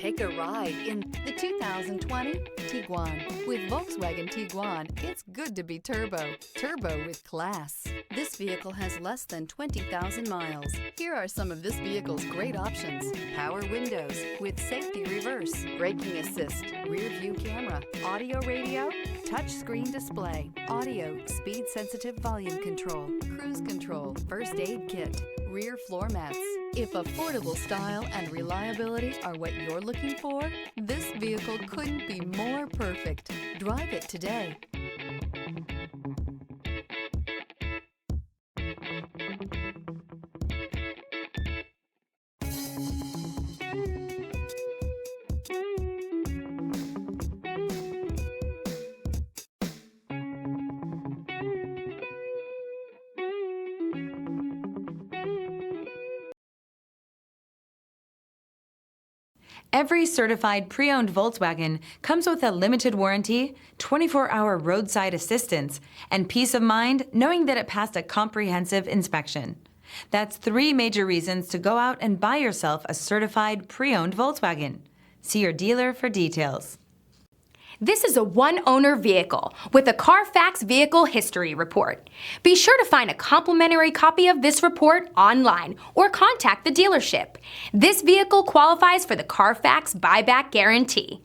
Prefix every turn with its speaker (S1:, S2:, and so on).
S1: Take a ride in the 2020 Tiguan. With Volkswagen Tiguan, it's good to be turbo. Turbo with class. This vehicle has less than 20,000 miles. Here are some of this vehicle's great options. Power windows with safety reverse, braking assist, rear view camera, audio radio, touch screen display, audio, speed sensitive volume control, cruise control, first aid kit, rear floor mats. If affordable style and reliability are what you're looking for, this vehicle couldn't be more perfect. Drive it today.
S2: Every certified pre-owned Volkswagen comes with a limited warranty, 24-hour roadside assistance, and peace of mind knowing that it passed a comprehensive inspection. That's 3 major reasons to go out and buy yourself a certified pre-owned Volkswagen. See your dealer for details.
S3: This is a one-owner vehicle with a Carfax Vehicle History Report. Be sure to find a complimentary copy of this report online or contact the dealership. This vehicle qualifies for the Carfax Buyback Guarantee.